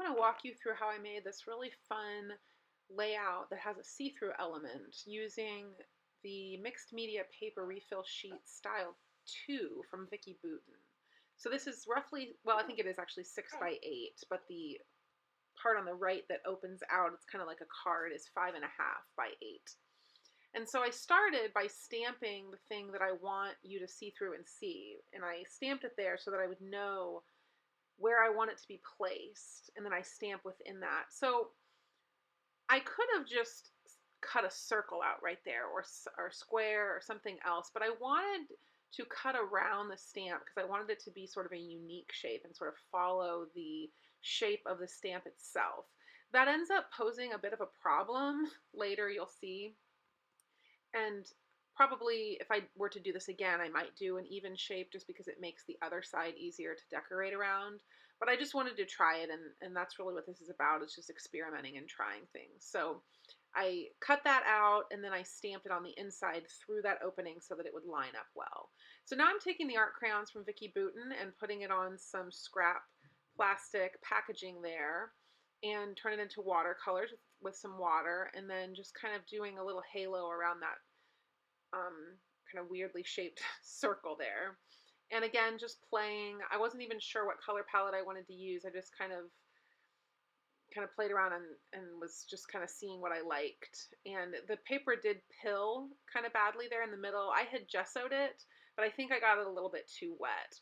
I'm going to walk you through how I made this really fun layout that has a see-through element using the mixed media paper refill sheet style 2 from Vicki Boutin. So this is roughly, well, I think it is actually 6 by 8, but the part on the right that opens out, it's kind of like a card, is 5.5 by 8. And so I started by stamping the thing that I want you to see through and see. And I stamped it there so that I would know where I want it to be placed. And then I stamp within that. So I could have just cut a circle out right there or square or something else. But I wanted to cut around the stamp because I wanted it to be sort of a unique shape and sort of follow the shape of the stamp itself. That ends up posing a bit of a problem later, you'll see. And probably if I were to do this again, I might do an even shape just because it makes the other side easier to decorate around. But I just wanted to try it, and that's really what this is about. It's just experimenting and trying things. So I cut that out, and then I stamped it on the inside through that opening so that it would line up well. So now I'm taking the art crayons from Vicki Boutin and putting it on some scrap plastic packaging there and turn it into watercolors with some water, and then just kind of doing a little halo around that kind of weirdly shaped circle there. And again, just playing. I wasn't even sure what color palette I wanted to use. I just kind of played around and was just kind of seeing what I liked. And the paper did pill kind of badly there in the middle. I had gessoed it, but I think I got it a little bit too wet.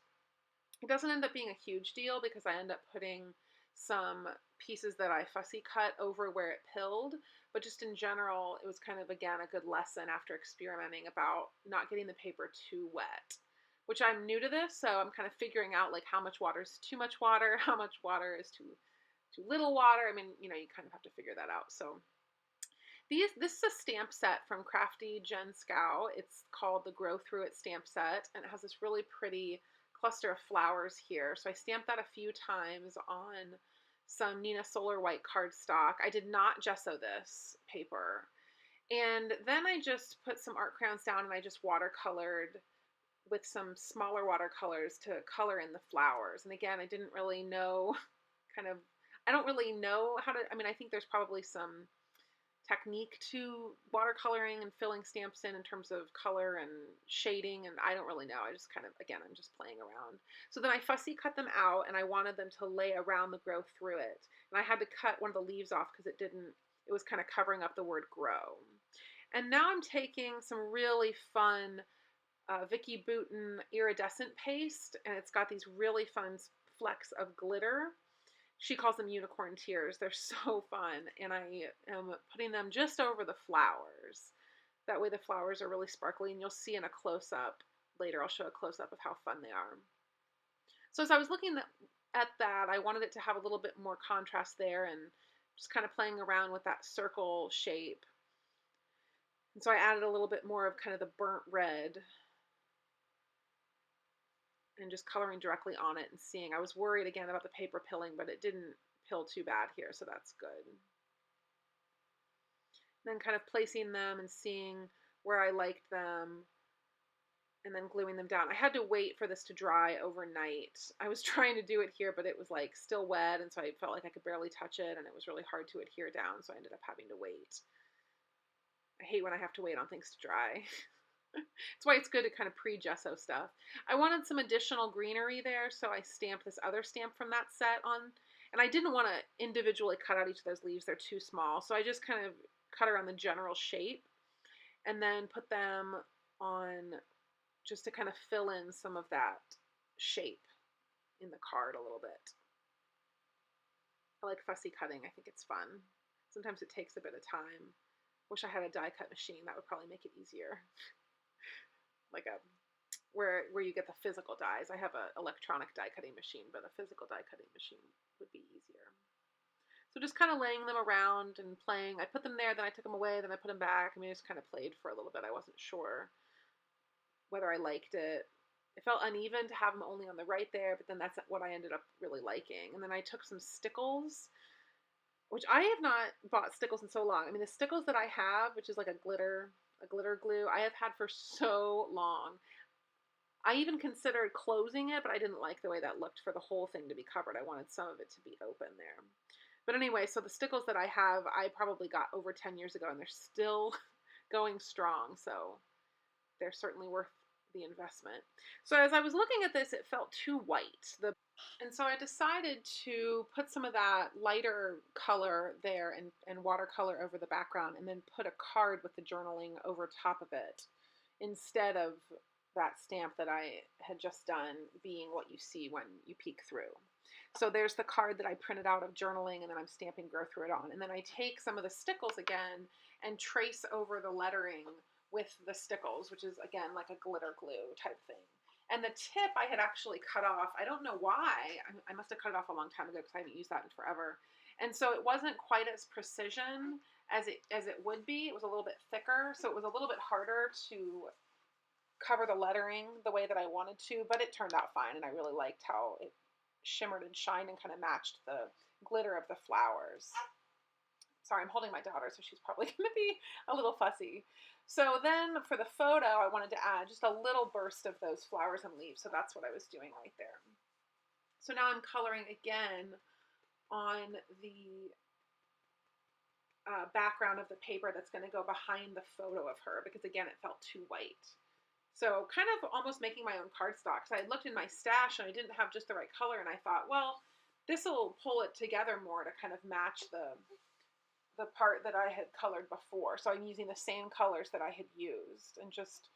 It doesn't end up being a huge deal because I end up putting some pieces that I fussy cut over where it pilled, but just in general, it was kind of, again, a good lesson after experimenting about not getting the paper too wet, which I'm new to this, so I'm kind of figuring out like how much water is too much water, how much water is too little water. I mean, you kind of have to figure that out. So this is a stamp set from Crafty Jen Schow. It's called the Grow Through It stamp set, and it has this really pretty cluster of flowers here. So I stamped that a few times on some Nina Solar white cardstock. I did not gesso this paper. And then I just put some art crayons down and I just watercolored with some smaller watercolors to color in the flowers. And again, I didn't really know I don't really know how to, I think there's probably some technique to watercoloring and filling stamps in terms of color and shading, and I don't really know. I just again, I'm just playing around. So then I fussy cut them out, and I wanted them to lay around the Grow Through It. And I had to cut one of the leaves off because it was kind of covering up the word grow. And now I'm taking some really fun Vicki Boutin iridescent paste, and it's got these really fun flecks of glitter. She calls them unicorn tears. They're so fun. And I am putting them just over the flowers. That way the flowers are really sparkly, and you'll see in a close-up later. I'll show a close-up of how fun they are. So as I was looking at that, I wanted it to have a little bit more contrast there and just kind of playing around with that circle shape. And so I added a little bit more of kind of the burnt red and just coloring directly on it and seeing. I was worried again about the paper pilling, but it didn't pill too bad here, so that's good. Then kind of placing them and seeing where I liked them and then gluing them down. I had to wait for this to dry overnight. I was trying to do it here, but it was like still wet, and so I felt like I could barely touch it, and it was really hard to adhere down, so I ended up having to wait. I hate when I have to wait on things to dry. That's why it's good to kind of pre-gesso stuff. I wanted some additional greenery there, so I stamped this other stamp from that set on. And I didn't want to individually cut out each of those leaves. They're too small. So I just kind of cut around the general shape and then put them on just to kind of fill in some of that shape in the card a little bit. I like fussy cutting. I think it's fun. Sometimes it takes a bit of time. Wish I had a die cut machine. That would probably make it easier. Like where you get the physical dies. I have an electronic die cutting machine, but a physical die cutting machine would be easier. So just kind of laying them around and playing. I put them there, then I took them away, then I put them back. I just kind of played for a little bit. I wasn't sure whether I liked it. It felt uneven to have them only on the right there, but then that's what I ended up really liking. And then I took some stickles, which I have not bought stickles in so long. The stickles that I have, which is like a glitter glue, I have had for so long. I even considered closing it, but I didn't like the way that looked for the whole thing to be covered. I wanted some of it to be open there. But anyway, so the stickles that I have, I probably got over 10 years ago, and they're still going strong. So they're certainly worth the investment. So as I was looking at this, it felt too white. And so I decided to put some of that lighter color there and watercolor over the background, and then put a card with the journaling over top of it instead of that stamp that I had just done being what you see when you peek through. So there's the card that I printed out of journaling, and then I'm stamping Grow Through It on. And then I take some of the stickles again and trace over the lettering with the stickles, which is again like a glitter glue type thing. And the tip I had actually cut off. I don't know why. I must have cut it off a long time ago because I haven't used that in forever. And so it wasn't quite as precision as it would be. It was a little bit thicker, so it was a little bit harder to cover the lettering the way that I wanted to, but it turned out fine, and I really liked how it shimmered and shined and kind of matched the glitter of the flowers. Sorry, I'm holding my daughter, so she's probably going to be a little fussy. So then for the photo, I wanted to add just a little burst of those flowers and leaves, so that's what I was doing right there. So now I'm coloring again on the background of the paper that's going to go behind the photo of her, because again, it felt too white. So kind of almost making my own cardstock. So I looked in my stash and I didn't have just the right color, and I thought, well, this will pull it together more to kind of match the part that I had colored before. So I'm using the same colors that I had used and just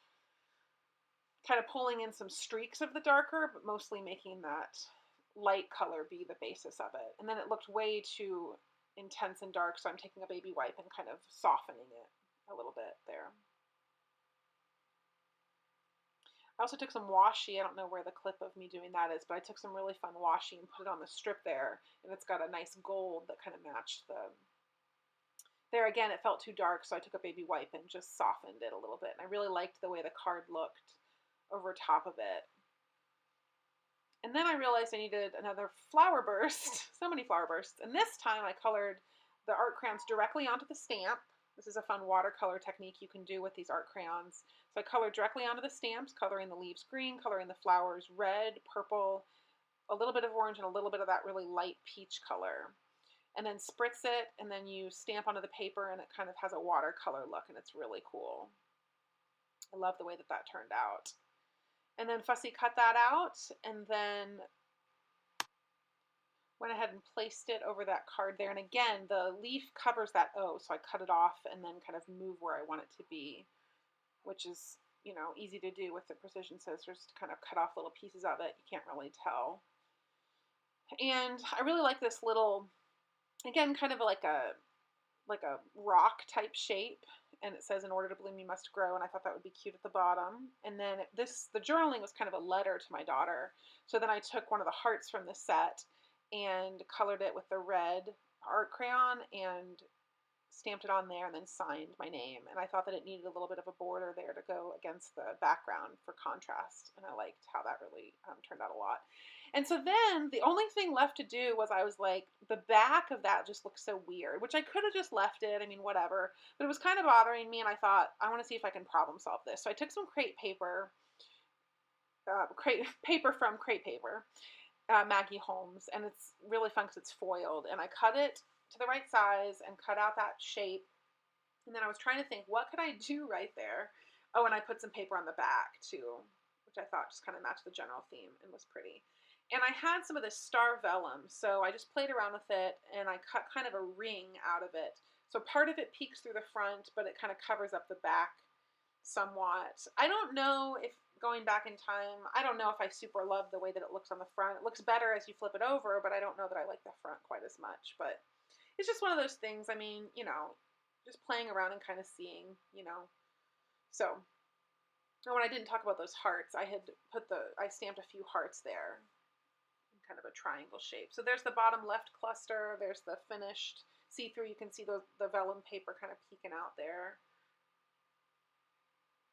kind of pulling in some streaks of the darker, but mostly making that light color be the basis of it. And then it looked way too intense and dark, so I'm taking a baby wipe and kind of softening it a little bit there. I also took some washi. I don't know where the clip of me doing that is, but I took some really fun washi and put it on the strip there, and it's got a nice gold that kind of matched the... There again, it felt too dark, so I took a baby wipe and just softened it a little bit. And I really liked the way the card looked over top of it. And then I realized I needed another flower burst. So many flower bursts. And this time I colored the art crayons directly onto the stamp. This is a fun watercolor technique you can do with these art crayons. So I colored directly onto the stamps, coloring the leaves green, coloring the flowers red, purple, a little bit of orange, and a little bit of that really light peach color. And then spritz it, and then you stamp onto the paper, and it kind of has a watercolor look, and it's really cool. I love the way that that turned out. And then fussy cut that out, and then went ahead and placed it over that card there. And again, the leaf covers that O, so I cut it off and then kind of move where I want it to be, which is, you know, easy to do with the precision scissors to kind of cut off little pieces of it. You can't really tell. And I really like this little... Again, kind of like a rock type shape, and it says, "In order to bloom, you must grow." And I thought that would be cute at the bottom. And then the journaling was kind of a letter to my daughter. So then I took one of the hearts from the set and colored it with the red art crayon and stamped it on there, and then signed my name. And I thought that it needed a little bit of a border there to go against the background for contrast. And I liked how that really turned out a lot. And so then the only thing left to do was, I was like, the back of that just looks so weird, which I could have just left it. I mean, whatever. But it was kind of bothering me, and I thought, I want to see if I can problem solve this. So I took some crepe paper, from Crepe Paper, Maggie Holmes, and it's really fun because it's foiled. And I cut it to the right size and cut out that shape. And then I was trying to think, what could I do right there? Oh, and I put some paper on the back too, which I thought just kind of matched the general theme and was pretty. And I had some of this star vellum, so I just played around with it, and I cut kind of a ring out of it. So part of it peeks through the front, but it kind of covers up the back somewhat. I don't know if, going back in time, I don't know if I super love the way that it looks on the front. It looks better as you flip it over, but I don't know that I like the front quite as much. But it's just one of those things. I mean, you know, just playing around and kind of seeing, you know. So, and when I didn't talk about those hearts, I stamped a few hearts there, kind of a triangle shape. So there's the bottom left cluster. There's the finished see-through. You can see the vellum paper kind of peeking out there,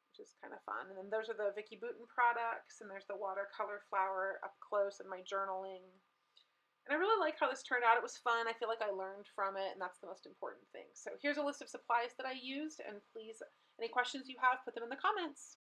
which is kind of fun. And then those are the Vicki Boutin products, and there's the watercolor flower up close and my journaling. And I really like how this turned out. It was fun. I feel like I learned from it, and that's the most important thing. So here's a list of supplies that I used, and please, any questions you have, put them in the comments.